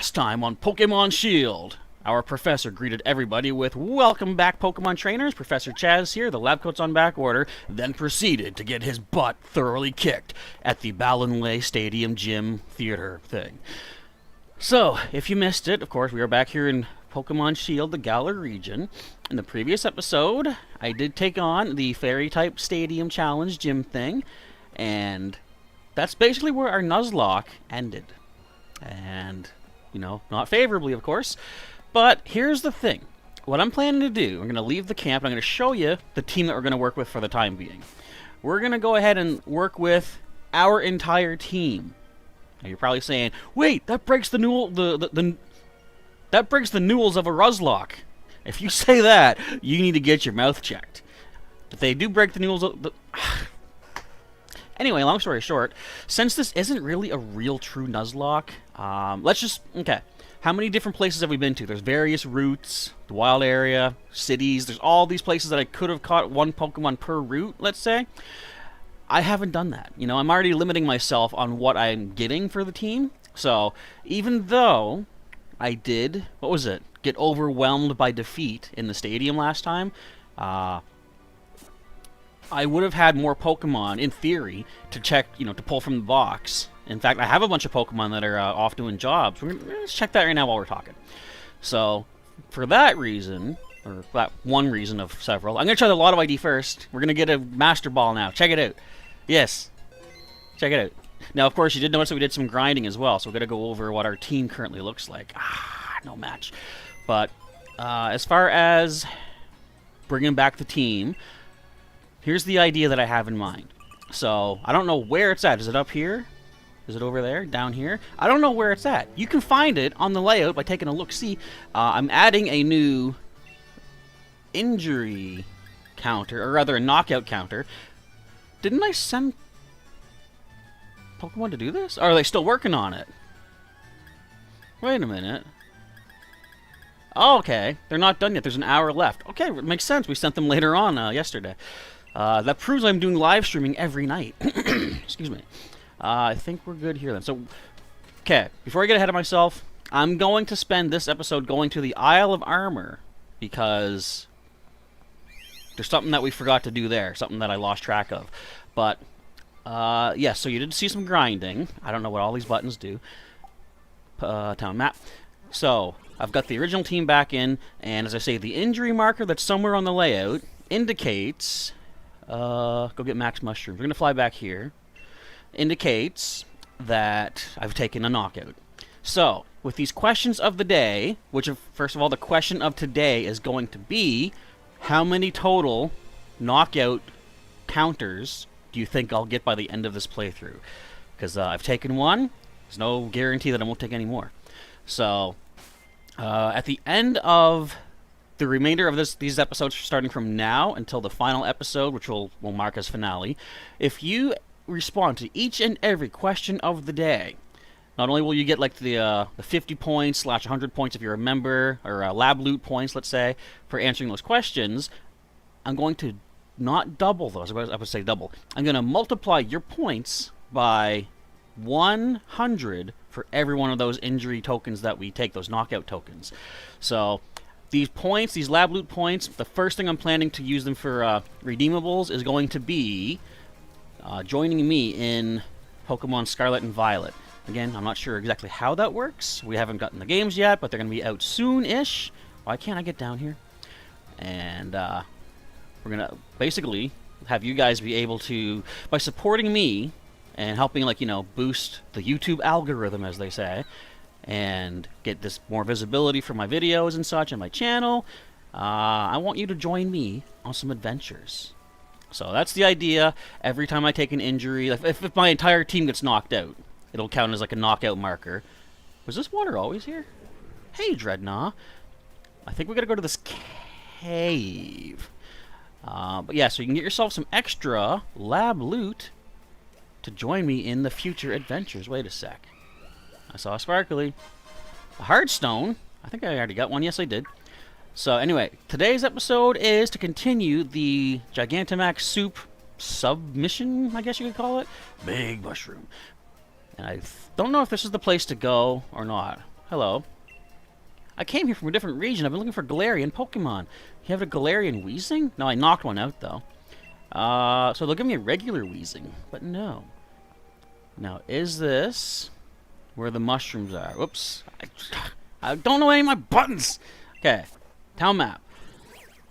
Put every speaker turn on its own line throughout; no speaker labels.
Last time on Pokemon Shield, our professor greeted everybody with "Welcome back, Pokemon Trainers. Professor Chaz here, the lab coat's on back order," then proceeded to get his butt thoroughly kicked at the Ballinlay Stadium Gym Theater thing. So, if you missed it, of course, we are back here in Pokemon Shield, the Galar region. In the previous episode, I did take on the Fairy-type Stadium Challenge gym thing, and that's basically where our Nuzlocke ended. And, you know, not favorably, of course. But here's the thing. What I'm planning to do, I'm going to leave the camp, and I'm going to show you the team that we're going to work with for the time being. We're going to go ahead and work with our entire team. Now you're probably saying, wait, that breaks the that breaks the newels of a Nuzlocke. If you say that, you need to get your mouth checked. But they do break the newels of the... Anyway, long story short, since this isn't really a real true Nuzlocke, let's just... Okay, how many different places have we been to? There's various routes, the wild area, cities. There's all these places that I could have caught one Pokemon per route, let's say. I haven't done that. You know, I'm already limiting myself on what I'm getting for the team. So, even though I did... What was it? Get overwhelmed by defeat in the stadium last time. I would have had more Pokemon, in theory, to check, you know, to pull from the box. In fact, I have a bunch of Pokemon that are off doing jobs. Let's check that right now while we're talking. So, for that reason, or that one reason of several, I'm going to try the Lotto ID first. We're going to get a Master Ball now. Check it out. Yes. Check it out. Now, of course, you did notice that we did some grinding as well, so we're going to go over what our team currently looks like. No match. But, as far as bringing back the team... Here's the idea that I have in mind. So, I don't know where it's at. Is it up here? Is it over there? Down here? I don't know where it's at. You can find it on the layout by taking a look-see. I'm adding a new injury counter, or rather a knockout counter. Didn't I send Pokemon to do this? Or are they still working on it? Wait a minute. Oh, okay. They're not done yet. There's an hour left. Okay, it makes sense. We sent them later on yesterday. That proves I'm doing live streaming every night. Excuse me. I think we're good here then. So, okay, before I get ahead of myself, I'm going to spend this episode going to the Isle of Armor because there's something that we forgot to do there, something that I lost track of. But, yeah, so you did see some grinding. I don't know what all these buttons do. Town map. So, I've got the original team back in, and as I say, the injury marker that's somewhere on the layout indicates... go get Max Mushrooms. We're going to fly back here. Indicates that I've taken a knockout. So, with these questions of the day, which, first of all, the question of today is going to be, how many total knockout counters do you think I'll get by the end of this playthrough? Because I've taken one. There's no guarantee that I won't take any more. So, at the end of the remainder of these episodes, starting from now until the final episode, which will mark as finale, if you respond to each and every question of the day, not only will you get like the 50 points / 100 points if you're a member, or lab loot points, let's say, for answering those questions, I'm going to not double those. I would say double. I'm going to multiply your points by 100 for every one of those injury tokens that we take, those knockout tokens. So these points, these lab loot points, the first thing I'm planning to use them for redeemables is going to be joining me in Pokemon Scarlet and Violet. Again, I'm not sure exactly how that works. We haven't gotten the games yet, but they're going to be out soon-ish. Why can't I get down here? And we're going to basically have you guys be able to, by supporting me and helping, like, you know, boost the YouTube algorithm, as they say, and get this more visibility for my videos and such and my channel, I want you to join me on some adventures. So that's the idea. Every time I take an injury, if my entire team gets knocked out, it'll count as like a knockout marker. Was this water always here? Hey, Dreadnought. I think we gotta go to this cave. But yeah, so you can get yourself some extra lab loot to join me in the future adventures. Wait a sec. I saw a sparkly. A Heartstone. I think I already got one. Yes, I did. So anyway, today's episode is to continue the Gigantamax Soup submission, I guess you could call it. Big Mushroom. And I don't know if this is the place to go or not. Hello. I came here from a different region. I've been looking for Galarian Pokemon. You have a Galarian Weezing? No, I knocked one out, though. So they'll give me a regular Weezing, but no. Now, is this where the mushrooms are? Whoops. I don't know any of my buttons. Okay. Town map.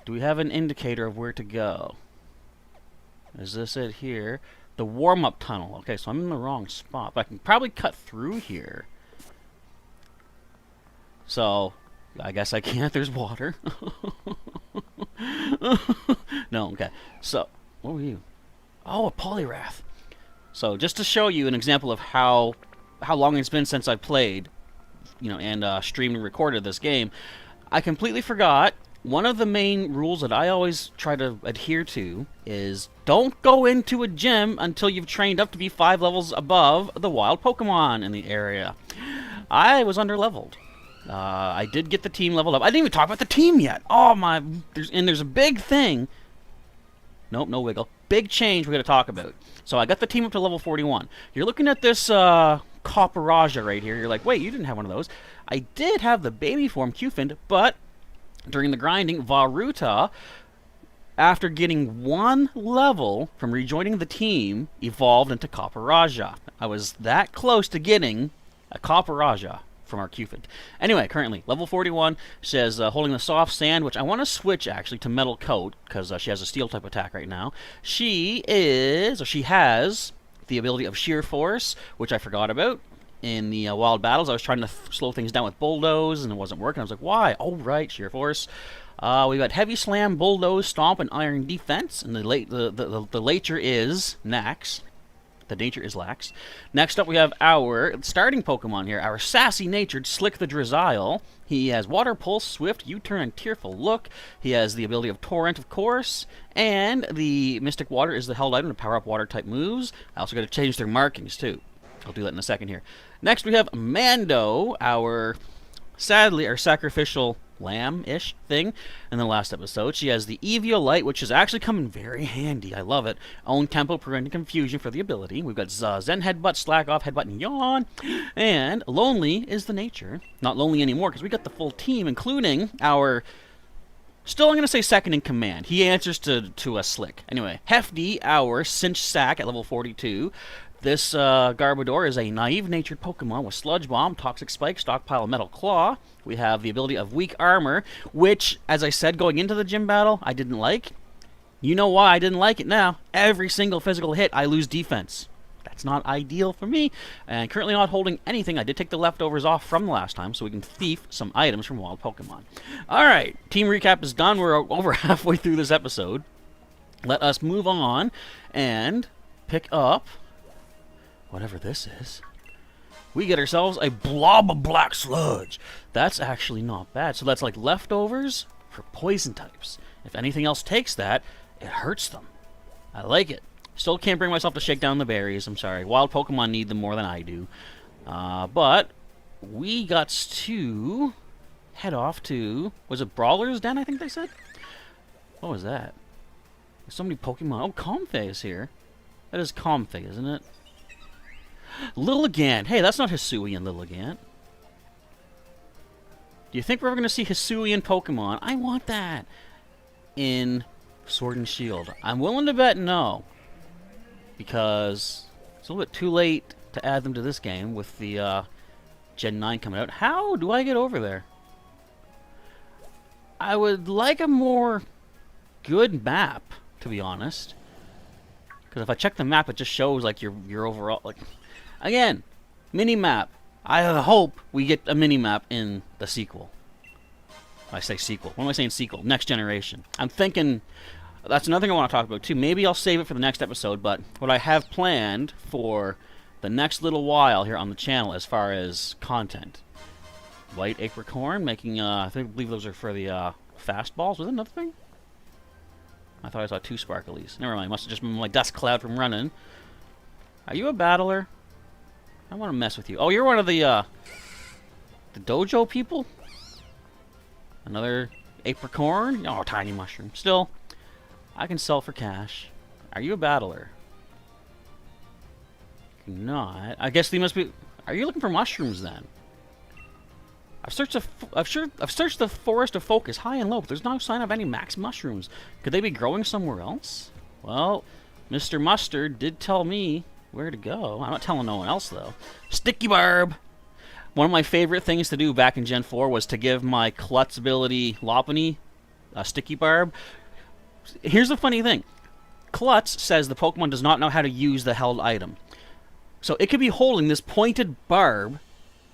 Do we have an indicator of where to go? Is this it here? The warm-up tunnel. Okay, so I'm in the wrong spot, but I can probably cut through here. So, I guess I can't. There's water. No, okay. So, what were you? Oh, a Poliwrath. So, just to show you an example of how long it's been since I played, you know, and streamed and recorded this game, I completely forgot. One of the main rules that I always try to adhere to is don't go into a gym until you've trained up to be 5 levels above the wild Pokemon in the area. I was underleveled. I did get the team leveled up. I didn't even talk about the team yet. Oh my! There's a big thing. Nope, no wiggle. Big change we got to talk about. So I got the team up to level 41. You're looking at this Copperajah right here. You're like, wait, you didn't have one of those. I did have the baby form Qfin, but during the grinding, Varuta, after getting 1 level from rejoining the team, evolved into Copperajah. I was that close to getting a Copperajah from our Qfin. Anyway, currently, level 41, says holding the soft sand, which I want to switch, actually, to metal coat, because she has a steel type attack right now. She has the ability of sheer force, which I forgot about. In the wild battles, I was trying to slow things down with bulldoze, and it wasn't working. I was like, why? Oh, right, sheer force. We got heavy slam, bulldoze, stomp, and iron defense. And the nature is Nax. The nature is Lax. Next up, we have our starting Pokemon here, our sassy-natured Slick the Drizzile. He has Water Pulse, Swift, U-Turn, and Tearful Look. He has the ability of Torrent, of course, and the Mystic Water is the held item to power up Water-type moves. I also got to change their markings, too. I'll do that in a second here. Next, we have Mando, our sacrificial lamb-ish thing in the last episode. She has the Eviolite, which is actually coming very handy. I love it. Own tempo, preventing confusion for the ability. We've got Zen Headbutt, Slack Off, Headbutt, and Yawn. And Lonely is the nature. Not lonely anymore, because we got the full team, including our... Still, I'm going to say second in command. He answers to a Slick. Anyway, Hefty, our Cinch Sack at level 42. This Garbodor is a naive-natured Pokemon with Sludge Bomb, Toxic Spike, Stockpile, Metal Claw. We have the ability of Weak Armor, which, as I said going into the gym battle, I didn't like. You know why I didn't like it now. Every single physical hit, I lose defense. That's not ideal for me. And currently not holding anything. I did take the leftovers off from the last time, so we can thief some items from wild Pokemon. Alright, team recap is done. We're over halfway through this episode. Let us move on and pick up... whatever this is. We get ourselves a blob of black sludge. That's actually not bad. So that's like leftovers for poison types. If anything else takes that, it hurts them. I like it. Still can't bring myself to shake down the berries. I'm sorry. Wild Pokemon need them more than I do. But we got to head off to... was it Brawler's Den, I think they said? What was that? There's so many Pokemon. Oh, Comfey is here. That is Comfey, isn't it? Lilligant. Hey, that's not Hisuian Lilligant. Do you think we're ever going to see Hisuian Pokemon? I want that in Sword and Shield. I'm willing to bet no, because it's a little bit too late to add them to this game with the Gen 9 coming out. How do I get over there? I would like a more good map, to be honest. Because if I check the map, it just shows like your overall... like. Again, mini-map. I hope we get a mini-map in the sequel. I say sequel. What am I saying sequel? Next generation. I'm thinking... that's another thing I want to talk about, too. Maybe I'll save it for the next episode, but what I have planned for the next little while here on the channel as far as content. White Apricorn, making... I believe those are for the fastballs. Was that another thing? I thought I saw 2 sparklies. Never mind. Must have just been my dust cloud from running. Are you a battler? I want to mess with you. Oh, you're one of the dojo people? Another Apricorn? Oh, tiny mushroom. Still, I can sell for cash. Are you a battler? Not. I guess they must be... are you looking for mushrooms, then? I've searched the forest of focus high and low, but there's no sign of any max mushrooms. Could they be growing somewhere else? Well, Mr. Mustard did tell me where to go. I'm not telling no one else, though. Sticky Barb! One of my favorite things to do back in Gen 4 was to give my Klutz ability Lopunny a Sticky Barb. Here's the funny thing. Klutz says the Pokemon does not know how to use the held item. So it could be holding this pointed barb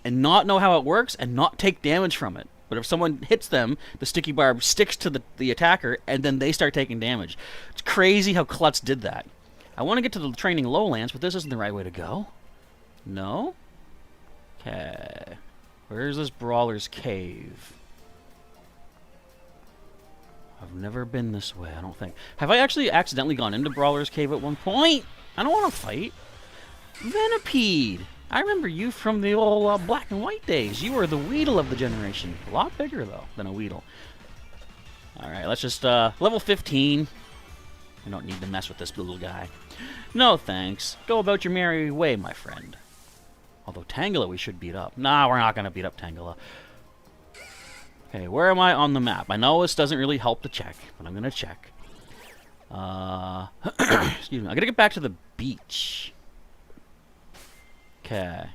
and not know how it works and not take damage from it. But if someone hits them, the Sticky Barb sticks to the attacker and then they start taking damage. It's crazy how Klutz did that. I want to get to the training lowlands, but this isn't the right way to go. No? Okay. Where's this Brawler's Cave? I've never been this way, I don't think. Have I actually accidentally gone into Brawler's Cave at one point? I don't want to fight. Venipede! I remember you from the old black and white days. You were the Weedle of the generation. A lot bigger, though, than a Weedle. Alright, let's just, level 15. I don't need to mess with this little guy. No thanks. Go about your merry way, my friend. Although Tangela we should beat up. Nah, we're not going to beat up Tangela. Okay, where am I on the map? I know this doesn't really help to check, but I'm going to check. Excuse me. I got to get back to the beach. Okay.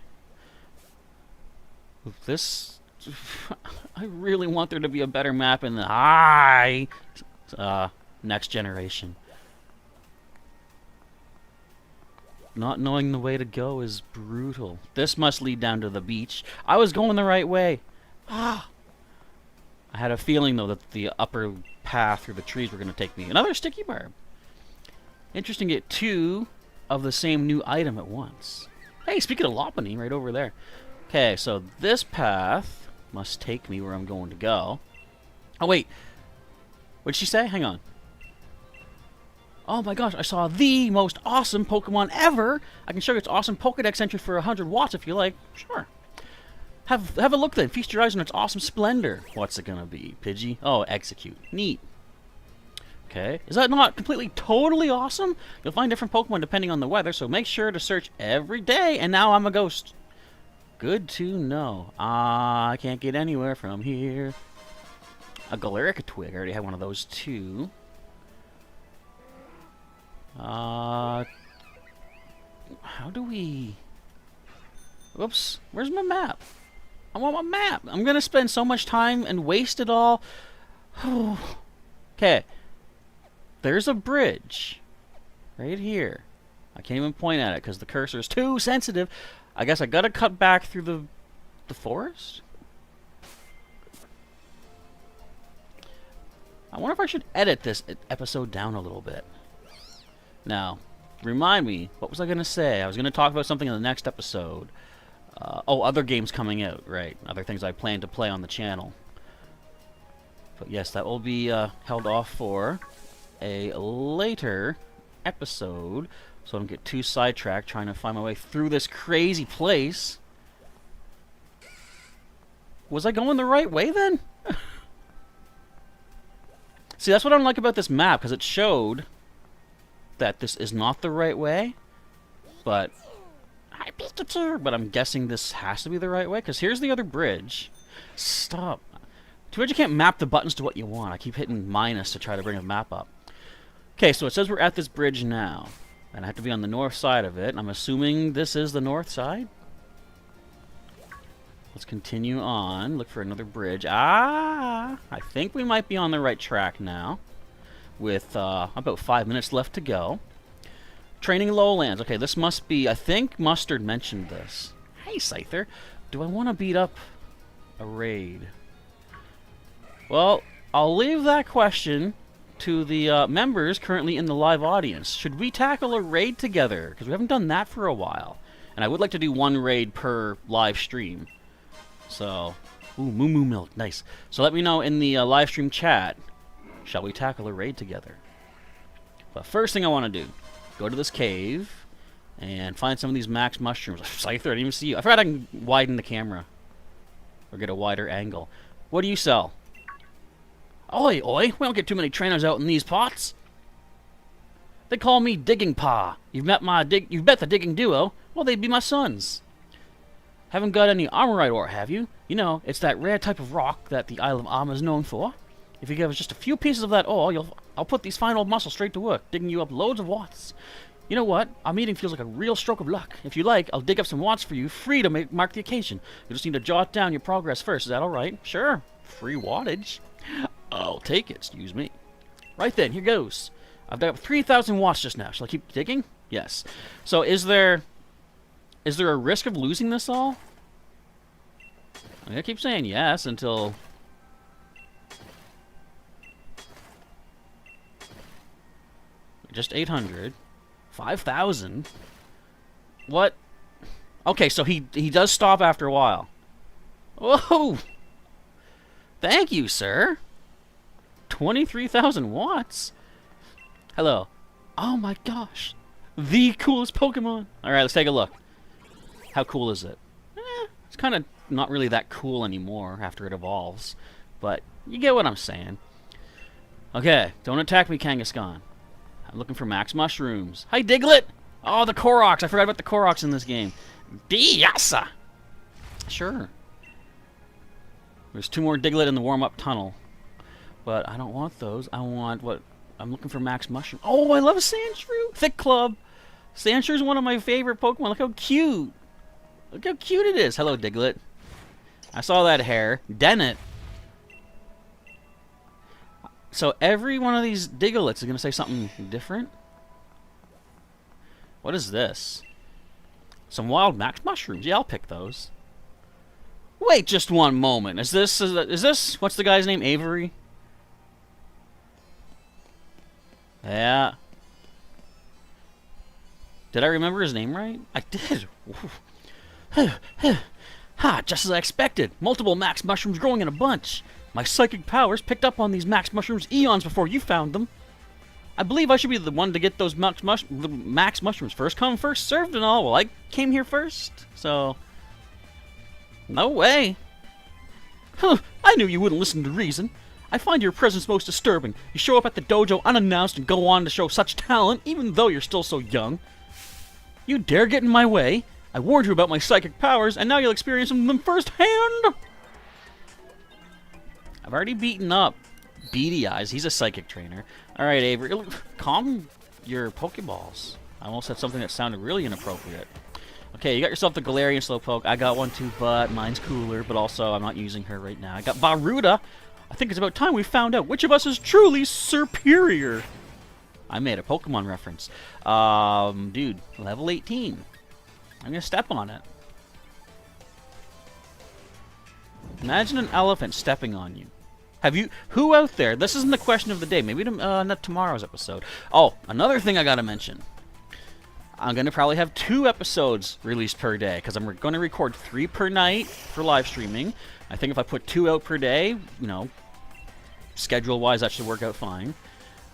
This... I really want there to be a better map in the next generation. Not knowing the way to go is brutal. This must lead down to the beach. I was going the right way. Ah! I had a feeling, though, that the upper path through the trees were going to take me. Another Sticky Barb. Interesting to get two of the same new item at once. Hey, speaking of Lopunny, right over there. Okay, so this path must take me where I'm going to go. Oh, wait. What did she say? Hang on. Oh my gosh, I saw the most awesome Pokemon ever! I can show you its awesome Pokedex entry for 100 watts if you like. Sure. Have a look then. Feast your eyes on its awesome splendor. What's it gonna be? Pidgey? Oh, Execute. Neat. Okay. Is that not completely, totally awesome? You'll find different Pokemon depending on the weather, so make sure to search every day, and now I'm a ghost. Good to know. I can't get anywhere from here. A Galarica Twig. I already had one of those too. How do we... Whoops. Where's my map? I want my map. I'm going to spend so much time and waste it all. Okay. There's a bridge. Right here. I can't even point at it because the cursor is too sensitive. I guess I got to cut back through the forest? I wonder if I should edit this episode down a little bit. Now, remind me, what was I going to say? I was going to talk about something in the next episode. Oh, other games coming out, right. Other things I plan to play on the channel. But yes, that will be held off for a later episode, so I don't get too sidetracked trying to find my way through this crazy place. Was I going the right way then? See, that's what I don't like about this map, because it showed that this is not the right way, but I'm guessing this has to be the right way, because here's the other bridge. Stop. Too bad you can't map the buttons to what you want. I keep hitting minus to try to bring the map up. Okay, so it says we're at this bridge now, and I have to be on the north side of it, and I'm assuming this is the north side? Let's continue on, look for another bridge. I think we might be on the right track now, with about 5 minutes left to go. Training lowlands. Okay, this must be... I think Mustard mentioned this. Hey, Scyther. Do I want to beat up a raid? Well, I'll leave that question to the members currently in the live audience. Should we tackle a raid together? Because we haven't done that for a while. And I would like to do one raid per live stream. So... Ooh, Moo Moo Milk. Nice. So let me know in the live stream chat. Shall we tackle a raid together? But first thing I want to do, go to this cave and find some of these max mushrooms. Scyther, I didn't even see you. I forgot I can widen the camera or get a wider angle. What do you sell? Oi, oi, we don't get too many trainers out in these pots. They call me Digging Pa. You've met the digging duo? Well, they'd be my sons. Haven't got any Armorite ore, have you? You know, it's that rare type of rock that the Isle of Armor is known for. If you give us just a few pieces of that ore, I'll put these fine old muscles straight to work, digging you up loads of watts. You know what? Our meeting feels like a real stroke of luck. If you like, I'll dig up some watts for you, free to mark the occasion. You just need to jot down your progress first. Is that all right? Sure. Free wattage. I'll take it. Excuse me. Right then, here goes. I've dug up 3,000 watts just now. Shall I keep digging? Yes. So is there a risk of losing this all? I'm gonna keep saying yes until... Just 800. 5,000? What? Okay, so he does stop after a while. Whoa! Thank you, sir. 23,000 watts? Hello. Oh my gosh. The coolest Pokemon. Alright, let's take a look. How cool is it? It's kind of not really that cool anymore after it evolves. But you get what I'm saying. Okay, don't attack me, Kangaskhan. I'm looking for max mushrooms. Hi, Diglett! Oh, the Koroks. I forgot about the Koroks in this game. Diasa! Sure. There's 2 more Diglett in the warm-up tunnel. But I don't want those. I want what... I'm looking for max mushroom. Oh, I love Sandshrew! Thick Club! Sandshrew is one of my favorite Pokemon. Look how cute! Look how cute it is. Hello, Diglett. I saw that hair. Dennett. So every one of these Digletts is going to say something different? What is this? Some wild max mushrooms. Yeah, I'll pick those. Wait just one moment. Is this... What's the guy's name? Avery? Yeah. Did I remember his name right? I did. Ha, just as I expected. Multiple max mushrooms growing in a bunch. My psychic powers picked up on these max mushrooms eons before you found them. I believe I should be the one to get those max mushrooms. First come, first served and all. Well, I came here first, so... No way. Huh, I knew you wouldn't listen to reason. I find your presence most disturbing. You show up at the dojo unannounced and go on to show such talent, even though you're still so young. You dare get in my way? I warned you about my psychic powers, and now you'll experience them firsthand! I've already beaten up Beady Eyes. He's a psychic trainer. Alright, Avery. Calm your Pokeballs. I almost said something that sounded really inappropriate. Okay, you got yourself the Galarian Slowpoke. I got one too, but mine's cooler. But also, I'm not using her right now. I got Baruda. I think it's about time we found out which of us is truly superior. I made a Pokemon reference. Dude, level 18. I'm gonna step on it. Imagine an elephant stepping on you. Have you... Who out there... This isn't the question of the day. Maybe not tomorrow's episode. Oh, another thing I gotta mention. I'm gonna probably have 2 episodes released per day, because I'm gonna record 3 per night for live streaming. I think if I put 2 out per day, you know, schedule-wise, that should work out fine.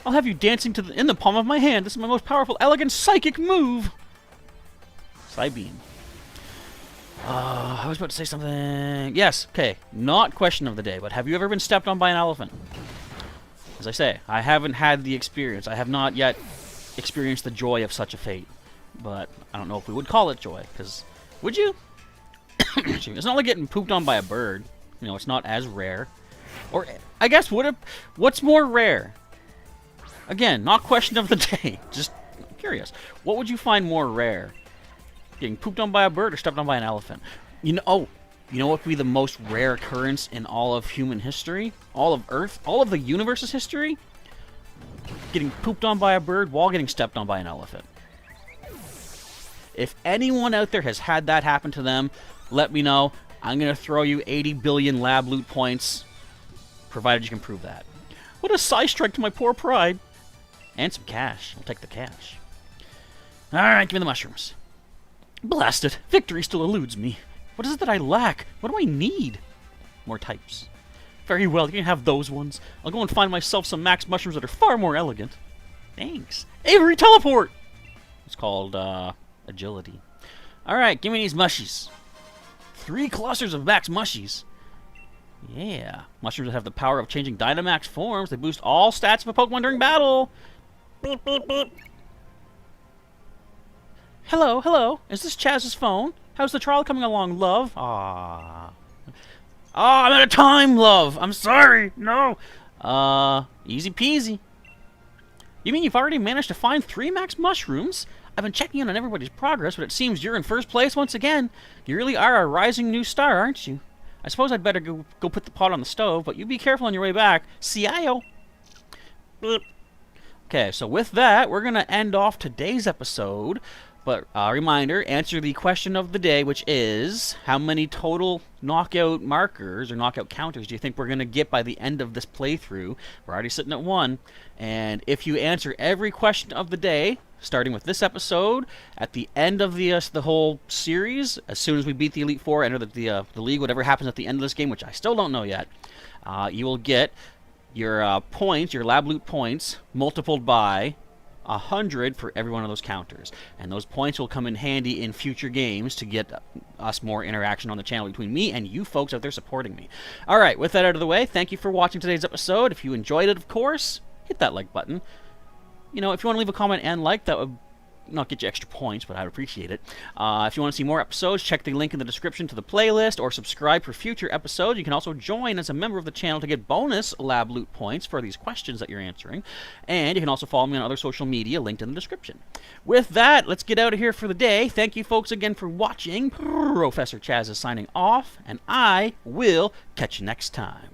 I'll have you dancing in the palm of my hand. This is my most powerful, elegant, psychic move. Psybeam. I was about to say something... Yes, okay. Not question of the day, but have you ever been stepped on by an elephant? As I say, I haven't had the experience. I have not yet experienced the joy of such a fate. But I don't know if we would call it joy, because... Would you? It's not like getting pooped on by a bird. You know, it's not as rare. Or, I guess, what's more rare? Again, not question of the day. Just curious. What would you find more rare? Getting pooped on by a bird or stepped on by an elephant? You know, you know what would be the most rare occurrence in all of human history? All of Earth? All of the universe's history? Getting pooped on by a bird while getting stepped on by an elephant. If anyone out there has had that happen to them, let me know. I'm going to throw you 80 billion lab loot points, provided you can prove that. What a side strike to my poor pride. And some cash. I'll take the cash. Alright, give me the mushrooms. Blast it. Victory still eludes me. What is it that I lack? What do I need? More types. Very well, you can have those ones. I'll go and find myself some max mushrooms that are far more elegant. Thanks. Avery, teleport! It's called, agility. Alright, give me these mushies. 3 clusters of max mushies. Yeah. Mushrooms that have the power of changing Dynamax forms. They boost all stats of a Pokemon during battle. Beep, beep, beep. Hello, hello. Is this Chaz's phone? How's the trial coming along, love? Ah. Ah, I'm out of time, love. I'm sorry. No. Easy peasy. You mean you've already managed to find 3 max mushrooms? I've been checking in on everybody's progress, but it seems you're in first place once again. You really are a rising new star, aren't you? I suppose I'd better go put the pot on the stove, but you be careful on your way back. See-ya-yo. Okay, so with that, we're going to end off today's episode. But reminder, answer the question of the day, which is, how many total knockout markers or knockout counters do you think we're going to get by the end of this playthrough? We're already sitting at 1. And if you answer every question of the day, starting with this episode, at the end of the whole series, as soon as we beat the Elite Four, enter the league, whatever happens at the end of this game, which I still don't know yet, you will get your points, your lab loot points, multiplied by 100 for every one of those counters. And those points will come in handy in future games to get us more interaction on the channel between me and you folks out there supporting me. Alright, with that out of the way, thank you for watching today's episode. If you enjoyed it, of course, hit that like button. You know, if you want to leave a comment and like, that would not get you extra points, but I'd appreciate it. If you want to see more episodes, check the link in the description to the playlist, or subscribe for future episodes. You can also join as a member of the channel to get bonus lab loot points for these questions that you're answering. And you can also follow me on other social media, linked in the description. With that, let's get out of here for the day. Thank you folks again for watching. Professor Chaz is signing off, and I will catch you next time.